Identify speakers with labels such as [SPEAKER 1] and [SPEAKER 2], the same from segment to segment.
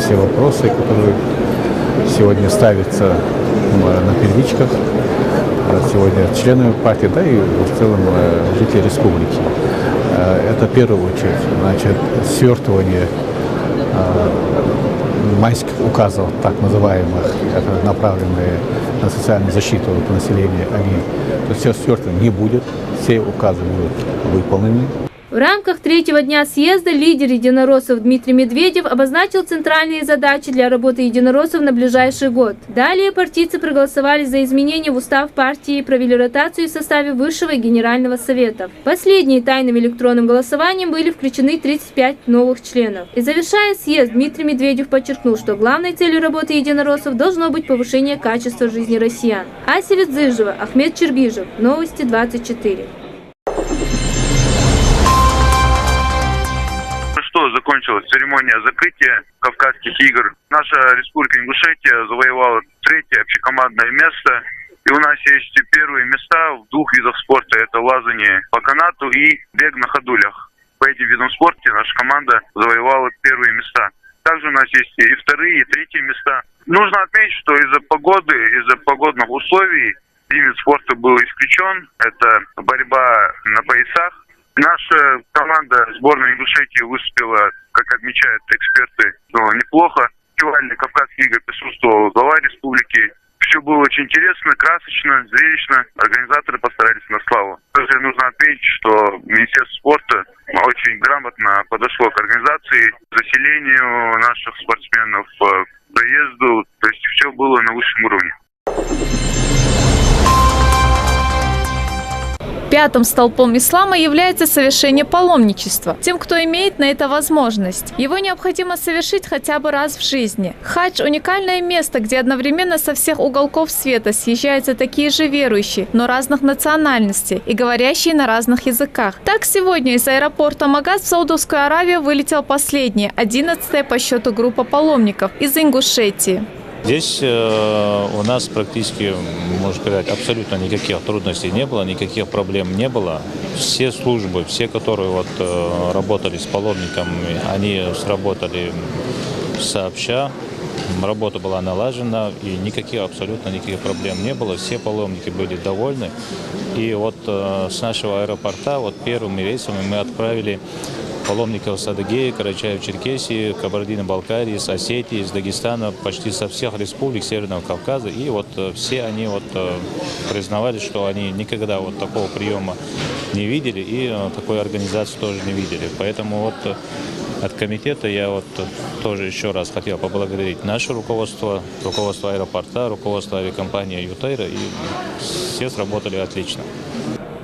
[SPEAKER 1] все вопросы, которые сегодня ставятся на первичках, сегодня членами партии, да и в целом жители республики. Это в первую очередь, значит, свертывание майских указов, так называемых, направленные на социальную защиту населения, то есть все свертывание не будет, все указы будут выполнены.
[SPEAKER 2] В рамках третьего дня съезда лидер единороссов Дмитрий Медведев обозначил центральные задачи для работы единороссов на ближайший год. Далее партийцы проголосовали за изменения в устав партии и провели ротацию в составе Высшего и Генерального Совета. В последние тайным электронным голосованием были включены 35 новых членов. И завершая съезд, Дмитрий Медведев подчеркнул, что главной целью работы единороссов должно быть повышение качества жизни россиян. Ася Ведзыжева, Ахмед Чербижев. Новости 24.
[SPEAKER 3] Закончилась церемония закрытия Кавказских игр. Наша республика Ингушетия завоевала 3-е общекомандное место. И у нас есть первые места в 2 видах спорта. Это лазание по канату и бег на ходулях. По этим видам спорта наша команда завоевала 1-е места. Также у нас есть и 2-е, и 3-е места. Нужно отметить, что из-за погоды, из-за погодных условий один вид спорта был исключен. Это борьба на поясах. Наша команда сборной Ингушетии выступила, как отмечают эксперты, неплохо. В фестивале Кавказских игр присутствовал глава республики. Все было очень интересно, красочно, зрелищно. Организаторы постарались на славу. Также нужно отметить, что Министерство спорта очень грамотно подошло к организации, заселению наших спортсменов, проезду. То есть все было на высшем уровне.
[SPEAKER 4] Пятым столпом ислама является совершение паломничества. Тем, кто имеет на это возможность. Его необходимо совершить хотя бы раз в жизни. Хадж – уникальное место, где одновременно со всех уголков света съезжаются такие же верующие, но разных национальностей и говорящие на разных языках. Так, сегодня из аэропорта Магаз в Саудовскую Аравию вылетел последний, 11-я по счету группа паломников из Ингушетии.
[SPEAKER 5] Здесь у нас практически, можно сказать, абсолютно никаких трудностей не было, никаких проблем не было. Все службы, все, которые работали с паломниками, они сработали сообща. Работа была налажена, и абсолютно никаких проблем не было. Все паломники были довольны. И с нашего аэропорта первыми рейсами мы отправили паломников с Адыгеи, Карачаево-Черкесии, Кабардино-Балкарии, с Осетии, из Дагестана, почти со всех республик Северного Кавказа. И все они признавали, что они никогда такого приема не видели и такой организации тоже не видели. Поэтому от комитета я тоже еще раз хотел поблагодарить наше руководство аэропорта, руководство авиакомпании «Ютейра», и все сработали отлично.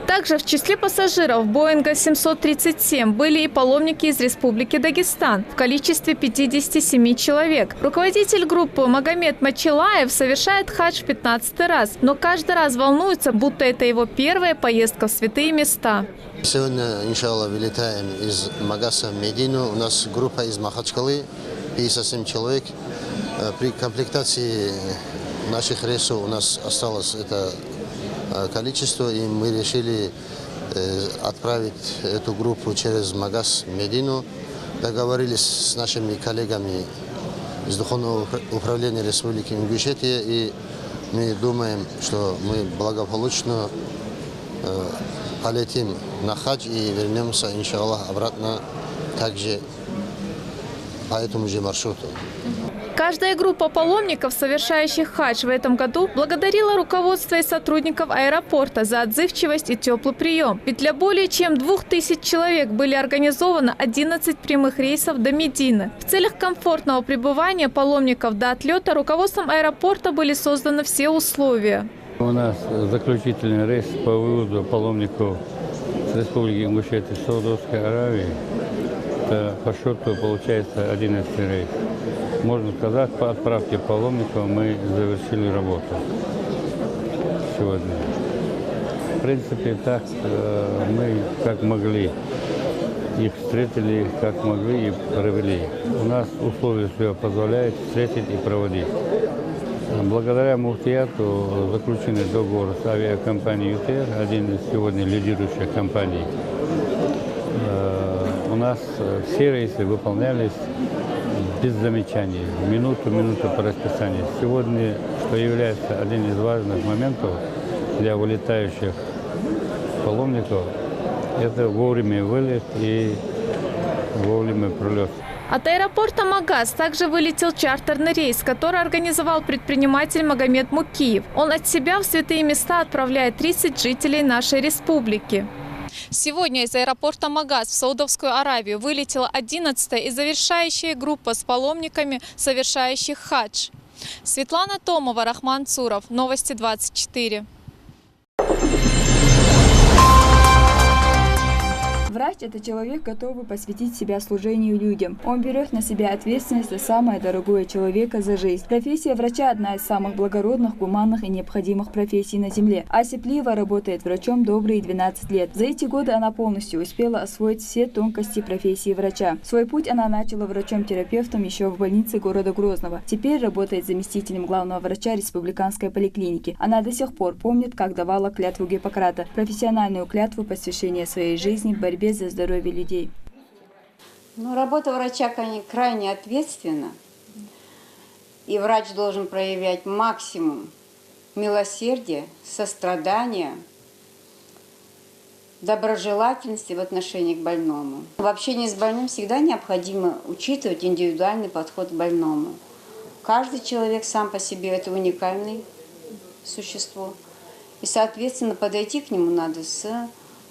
[SPEAKER 4] Также в числе пассажиров Боинга 737 были и паломники из Республики Дагестан в количестве 57 человек. Руководитель группы Магомед Мачилаев совершает хадж в 15-й раз, но каждый раз волнуется, будто это его первая поездка в святые места.
[SPEAKER 6] Сегодня, иншаллах, вылетаем из Магаса в Медину. У нас группа из Махачкалы, 57 человек. При комплектации наших рейсов у нас осталось это количество, и мы решили отправить эту группу через Магаз в Медину. Договорились с нашими коллегами из Духовного управления Республики Ингушетия, и мы думаем, что мы благополучно полетим на хадж и вернемся, иншаллах, обратно также по этому же маршруту.
[SPEAKER 4] Каждая группа паломников, совершающих хадж в этом году, благодарила руководство и сотрудников аэропорта за отзывчивость и теплый прием. Ведь для более чем 2000 человек были организованы 11 прямых рейсов до Медины. В целях комфортного пребывания паломников до отлета руководством аэропорта были созданы все условия.
[SPEAKER 7] У нас заключительный рейс по выводу паломников с Республики Ингушетия и Саудовской Аравии. Это по счету получается 11-й рейс. Можно сказать, по отправке паломников мы завершили работу сегодня. В принципе, так мы как могли их встретили, как могли и провели. У нас условия все позволяют встретить и проводить. Благодаря Муфтияту заключенный договор с авиакомпанией «Ютейр», один из сегодня лидирующих компаний. У нас все рейсы выполнялись без замечаний, минуту по расписанию. Сегодня, что является один из важных моментов для вылетающих паломников, это вовремя вылет и вовремя прилет.
[SPEAKER 4] От аэропорта Магаз также вылетел чартерный рейс, который организовал предприниматель Магомед Мукиев. Он от себя в святые места отправляет 30 жителей нашей республики. Сегодня из аэропорта Магаз в Саудовскую Аравию вылетела 11-я и завершающая группа с паломниками, совершающих хадж. Светлана Томова, Рахман Цуров. Новости 24.
[SPEAKER 8] Врач – это человек, готовый посвятить себя служению людям. Он берет на себя ответственность за самое дорогое человека, за жизнь. Профессия врача – одна из самых благородных, гуманных и необходимых профессий на Земле. Ася Плиева работает врачом добрые 12 лет. За эти годы она полностью успела освоить все тонкости профессии врача. Свой путь она начала врачом-терапевтом еще в больнице города Грозного. Теперь работает заместителем главного врача республиканской поликлиники. Она до сих пор помнит, как давала клятву Гиппократа – профессиональную клятву посвящения своей жизни в борьбе за здоровье людей.
[SPEAKER 9] Работа врача крайне ответственна, и врач должен проявлять максимум милосердия, сострадания, доброжелательности в отношении к больному. В общении с больным всегда необходимо учитывать индивидуальный подход к больному. Каждый человек сам по себе – это уникальное существо, и, соответственно, подойти к нему надо с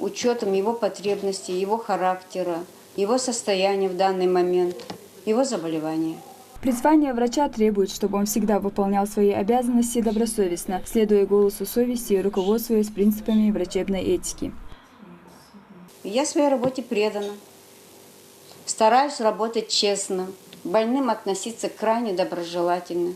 [SPEAKER 9] учетом его потребностей, его характера, его состояния в данный момент, его заболевания.
[SPEAKER 8] Призвание врача требует, чтобы он всегда выполнял свои обязанности добросовестно, следуя голосу совести и руководствуясь принципами врачебной этики.
[SPEAKER 9] Я своей работе предана. Стараюсь работать честно, к больным относиться крайне доброжелательно,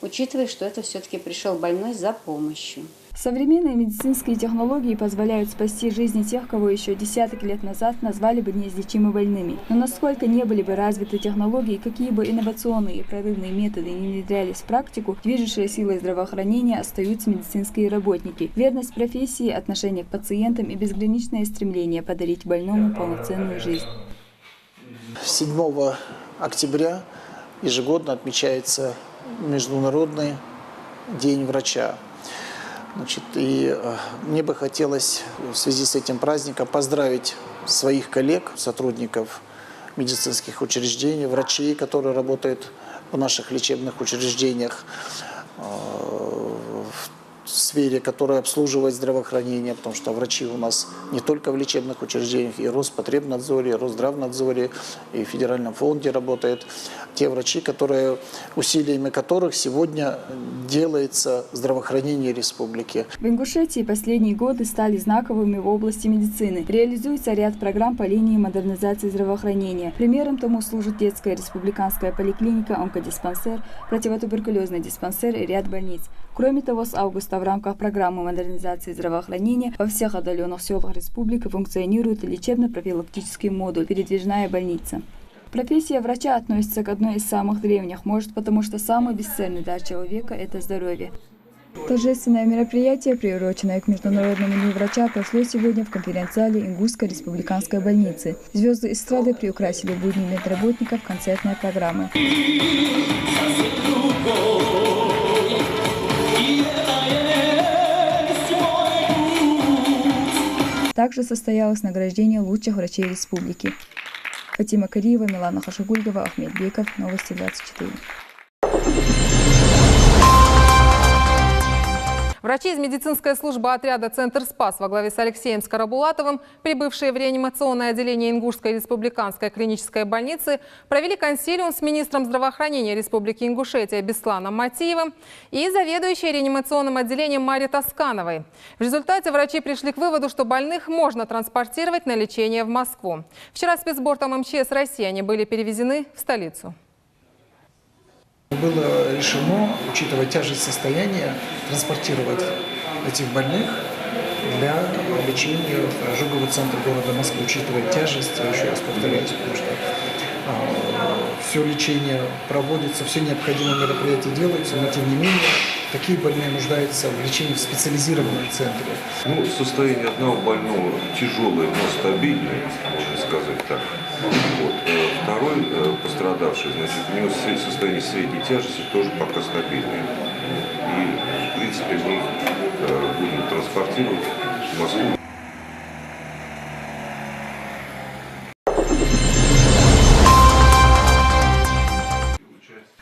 [SPEAKER 9] учитывая, что это все-таки пришел больной за помощью.
[SPEAKER 8] Современные медицинские технологии позволяют спасти жизни тех, кого еще десяток лет назад назвали бы неизлечимо больными. Но насколько не были бы развиты технологии, какие бы инновационные и прорывные методы не внедрялись в практику, движущей силой здравоохранения остаются медицинские работники. Верность профессии, отношение к пациентам и безграничное стремление подарить больному полноценную жизнь.
[SPEAKER 10] 7 октября ежегодно отмечается Международный день врача. И мне бы хотелось в связи с этим праздником поздравить своих коллег, сотрудников медицинских учреждений, врачей, которые работают в наших лечебных учреждениях, в сфере, которая обслуживает здравоохранение, потому что врачи у нас не только в лечебных учреждениях, и в Роспотребнадзоре, и Росздравнадзоре, и в Федеральном фонде работают. Те врачи, усилиями которых сегодня делается здравоохранение республики.
[SPEAKER 8] В Ингушетии последние годы стали знаковыми в области медицины. Реализуется ряд программ по линии модернизации здравоохранения. Примером тому служит детская республиканская поликлиника, онкодиспансер, противотуберкулезный диспансер и ряд больниц. Кроме того, с августа в рамках программы модернизации здравоохранения во всех отдаленных селах республики функционирует лечебно-профилактический модуль «Передвижная больница». Профессия врача относится к одной из самых древних, может потому что самый бесценный дар человека – это здоровье. Торжественное мероприятие, приуроченное к Международному дню врача, прошло сегодня в конференц-зале Ингушской республиканской больницы. Звезды эстрады приукрасили будни медработников концертной программы. Также состоялось награждение лучших врачей республики. Фатима Кариева, Милана Хашигульгова, Ахмед Беков. Новости 24.
[SPEAKER 11] Врачи из медицинской службы отряда «Центр Спас» во главе с Алексеем Скоробулатовым, прибывшие в реанимационное отделение Ингушской республиканской клинической больницы, провели консилиум с министром здравоохранения Республики Ингушетия Бесланом Матиевым и заведующей реанимационным отделением Марьей Тоскановой. В результате врачи пришли к выводу, что больных можно транспортировать на лечение в Москву. Вчера спецбортом МЧС России они были перевезены в столицу.
[SPEAKER 12] Было решено, учитывая тяжесть состояния, транспортировать этих больных для лечения в ожоговый центр города Москвы, учитывая тяжесть, еще раз повторяюсь, потому что все лечение проводится, все необходимые мероприятия делаются, но тем не менее такие больные нуждаются в лечении в специализированном центре.
[SPEAKER 13] Состояние одного больного тяжелое, но стабильное, можно сказать так. Вот. Второй пострадавший, значит, у него состояние средней тяжести тоже пока стабильное. И, в принципе, мы их будем транспортировать в Москву.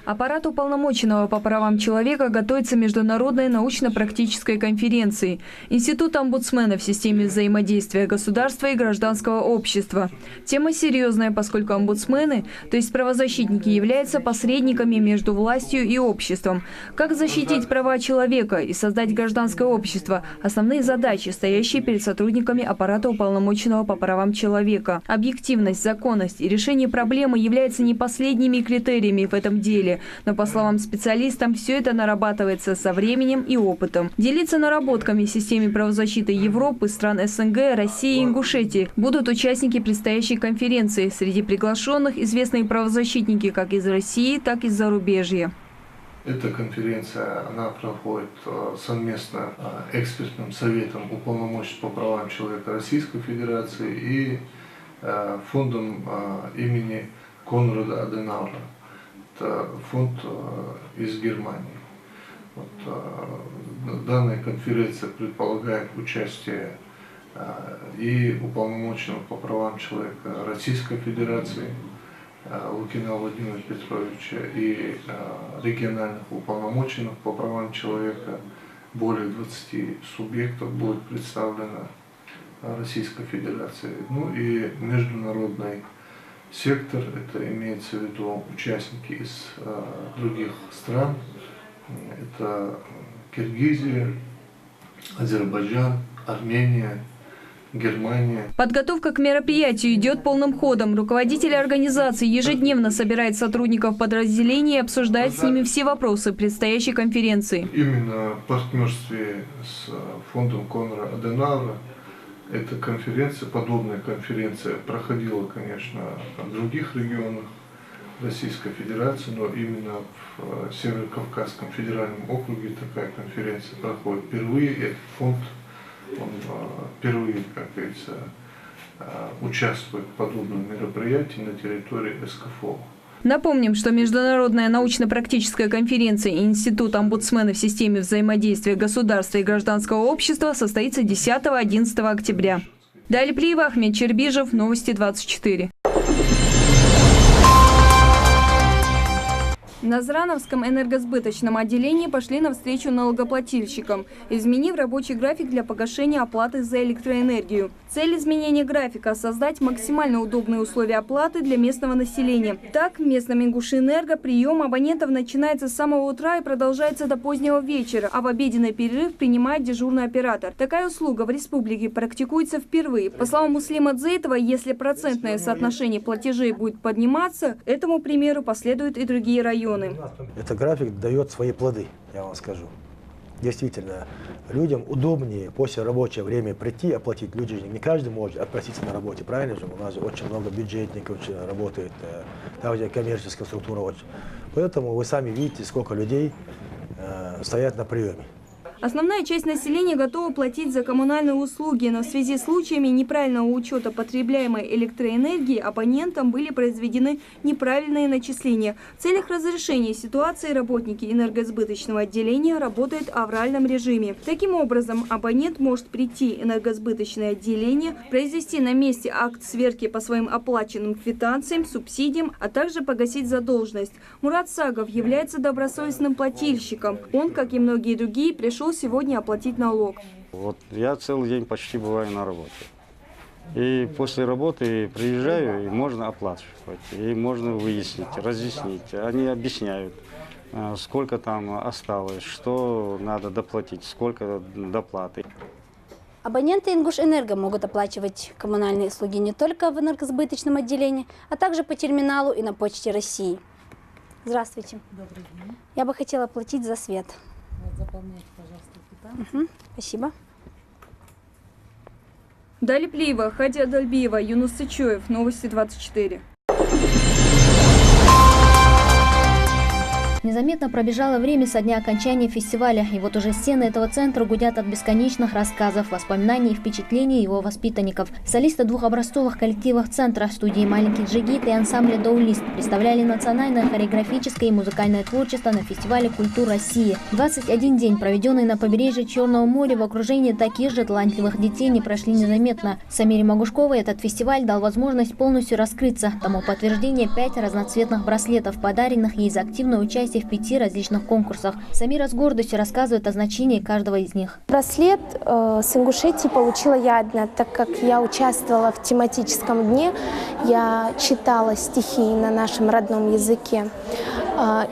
[SPEAKER 8] Аппарат уполномоченного по правам человека готовится к международной научно-практической конференции. Институт омбудсмена в системе взаимодействия государства и гражданского общества. Тема серьезная, поскольку омбудсмены, то есть правозащитники, являются посредниками между властью и обществом. Как защитить права человека и создать гражданское общество – основные задачи, стоящие перед сотрудниками аппарата уполномоченного по правам человека. Объективность, законность и решение проблемы являются не последними критериями в этом деле. Но, по словам специалистов, все это нарабатывается со временем и опытом. Делиться наработками в системе правозащиты Европы, стран СНГ, России и Ингушетии будут участники предстоящей конференции. Среди приглашенных известные правозащитники как из России, так и из зарубежья.
[SPEAKER 14] Эта конференция, она проходит совместно экспертным советом уполномоченного по правам человека Российской Федерации и фондом имени Конрада Аденауэра. Это фонд из Германии. Вот, данная конференция предполагает участие и уполномоченного по правам человека Российской Федерации Лукина Владимира Петровича и региональных уполномоченных по правам человека. Более 20 субъектов будет представлено Российской Федерацией. Ну и международный сектор, это имеется в виду участники из других стран, это Киргизия, Азербайджан, Армения, Германия.
[SPEAKER 8] Подготовка к мероприятию идет полным ходом. Руководители организации ежедневно собирают сотрудников подразделений и обсуждают с ними все вопросы предстоящей конференции.
[SPEAKER 14] Именно в партнерстве с фондом Конрада Аденауэра эта конференция, подобная конференция проходила, конечно, в других регионах Российской Федерации, но именно в Северо-Кавказском федеральном округе такая конференция проходит впервые. Этот фонд, он впервые, как говорится, участвует в подобном мероприятии на территории СКФО.
[SPEAKER 8] Напомним, что Международная научно-практическая конференция Институт омбудсмена в системе взаимодействия государства и гражданского общества состоится 10-11 октября. Далее Плиева, Ахмед Чербижев, Новости 24. В Назрановском энергосбыточном отделении пошли навстречу налогоплательщикам, изменив рабочий график для погашения оплаты за электроэнергию. Цель изменения графика – создать максимально удобные условия оплаты для местного населения. Так, в местном Ингушэнерго прием абонентов начинается с самого утра и продолжается до позднего вечера, а в обеденный перерыв принимает дежурный оператор. Такая услуга в республике практикуется впервые. По словам Муслима Дзейтова, если процентное соотношение платежей будет подниматься, этому примеру последуют и другие районы.
[SPEAKER 15] Этот график дает свои плоды, я вам скажу. Действительно, людям удобнее после рабочего времени прийти, оплатить. Люди же не каждый может отпроситься на работе, правильно же? У нас же очень много бюджетников работает, также коммерческая структура очень. Поэтому вы сами видите, сколько людей стоят на приеме.
[SPEAKER 8] Основная часть населения готова платить за коммунальные услуги, но в связи с случаями неправильного учета потребляемой электроэнергии абонентам были произведены неправильные начисления. В целях разрешения ситуации работники энергосбыточного отделения работают в авральном режиме. Таким образом, абонент может прийти в энергосбыточное отделение, произвести на месте акт сверки по своим оплаченным квитанциям, субсидиям, а также погасить задолженность. Мурат Сагов является добросовестным плательщиком. Он, как и многие другие, пришел сегодня оплатить налог.
[SPEAKER 16] Вот я целый день почти бываю на работе. И после работы приезжаю, и можно оплачивать, и можно выяснить, разъяснить. Они объясняют, сколько там осталось, что надо доплатить, сколько доплаты.
[SPEAKER 17] Абоненты Ингушэнерго могут оплачивать коммунальные услуги не только в энергосбыточном отделении, а также по терминалу и на Почте России. Здравствуйте.
[SPEAKER 18] Добрый день.
[SPEAKER 17] Я бы хотела оплатить за свет.
[SPEAKER 18] Вот, заполняйте, пожалуйста, квитанцию.
[SPEAKER 17] Спасибо.
[SPEAKER 8] Далее Плиева, Хадия Дальбиева, Юнус Сычоев, Новости 24.
[SPEAKER 19] Незаметно пробежало время со дня окончания фестиваля, и вот уже стены этого центра гудят от бесконечных рассказов, воспоминаний и впечатлений его воспитанников. Солисты двух образцовых коллективов центра, студии «Маленький джигит» и ансамбля «Даулист» представляли национальное хореографическое и музыкальное творчество на фестивале «Культура России». 21 день, проведенный на побережье Черного моря в окружении таких же талантливых детей, не прошли незаметно. Самире Магушковой этот фестиваль дал возможность полностью раскрыться. Тому подтверждение 5 разноцветных браслетов, подаренных ей за активное участие в 5 различных конкурсах. Самира с гордостью рассказывает о значении каждого из них.
[SPEAKER 20] Браслет с Ингушетии получила я одна, так как я участвовала в тематическом дне. Я читала стихи на нашем родном языке.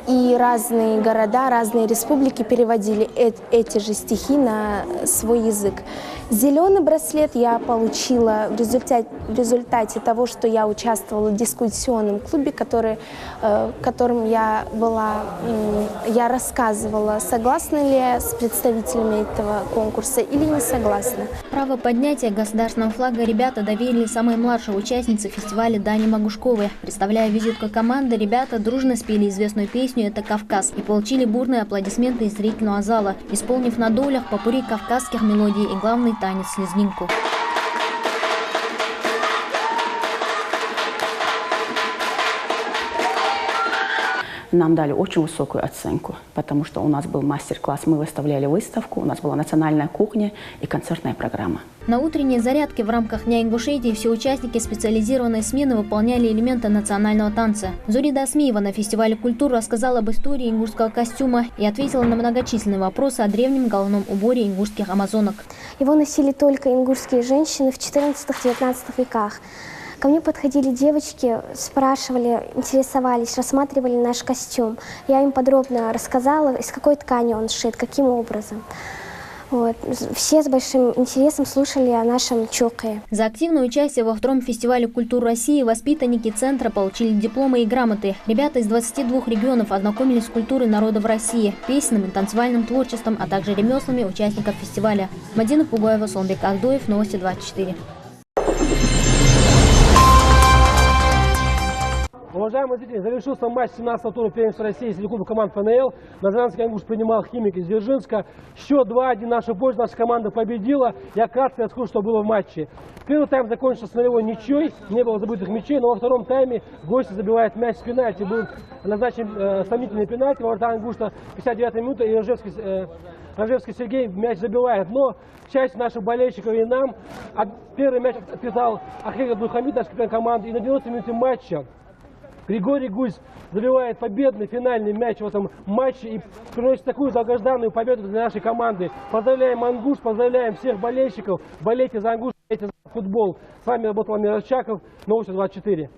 [SPEAKER 20] И разные города, разные республики переводили эти же стихи на свой язык. Зеленый браслет я получила в результате того, что я участвовала в дискуссионном клубе, которым я рассказывала, согласна ли я с представителями этого конкурса или не согласна.
[SPEAKER 19] Право поднятия государственного флага ребята доверили самой младшей участнице фестиваля Дане Магушковой. Представляя визитку команды, ребята дружно спели известную песню «Это Кавказ» и получили бурные аплодисменты из зрительного зала, исполнив на долях попурри кавказских мелодий и главный танец «Слезгинку».
[SPEAKER 21] Нам дали очень высокую оценку, потому что у нас был мастер-класс, мы выставляли выставку, у нас была национальная кухня и концертная программа.
[SPEAKER 19] На утренней зарядке в рамках Дня Ингушетии все участники специализированной смены выполняли элементы национального танца. Зурида Асмиева на фестивале культуры рассказала об истории ингушского костюма и ответила на многочисленные вопросы о древнем головном уборе ингушских амазонок.
[SPEAKER 22] Его носили только ингушские женщины в 14-19 веках. Ко мне подходили девочки, спрашивали, интересовались, рассматривали наш костюм. Я им подробно рассказала, из какой ткани он сшит, каким образом. Вот. Все с большим интересом слушали о нашем чокае.
[SPEAKER 19] За активное участие во втором фестивале «Культура России» воспитанники центра получили дипломы и грамоты. Ребята из 22 регионов ознакомились с культурой народов России, песенным и танцевальным творчеством, а также ремеслами участников фестиваля. Мадина Пугаева, Солнбек Агдоев, Новости 24.
[SPEAKER 23] Уважаемые зрители, завершился матч 17-го тура первенства России среди клубов команд ФНЛ. Назаранский Ангуш принимал Химик из Дзержинска. Счет 2-1 наша польза, наша команда победила. Я кратко расскажу, что было в матче. Первый тайм закончился с 0-0 ничьей, не было забытых мячей, но во втором тайме гости забивают мяч с пенальти. Был назначен сомнительный пенальти, ворота Ангушта, 59-я минута, и Рожевский Сергей мяч забивает. Но часть наших болельщиков и нам первый мяч отписал Ахег Абдулхамид, наш капитан команды, и на 90-й минуте матча Григорий Гусь забивает победный финальный мяч в этом матче и приносит такую долгожданную победу для нашей команды. Поздравляем Ангуш, поздравляем всех болельщиков. Болейте за Ангуш, болейте за футбол. С вами работал Амир Арчаков, Новости 24.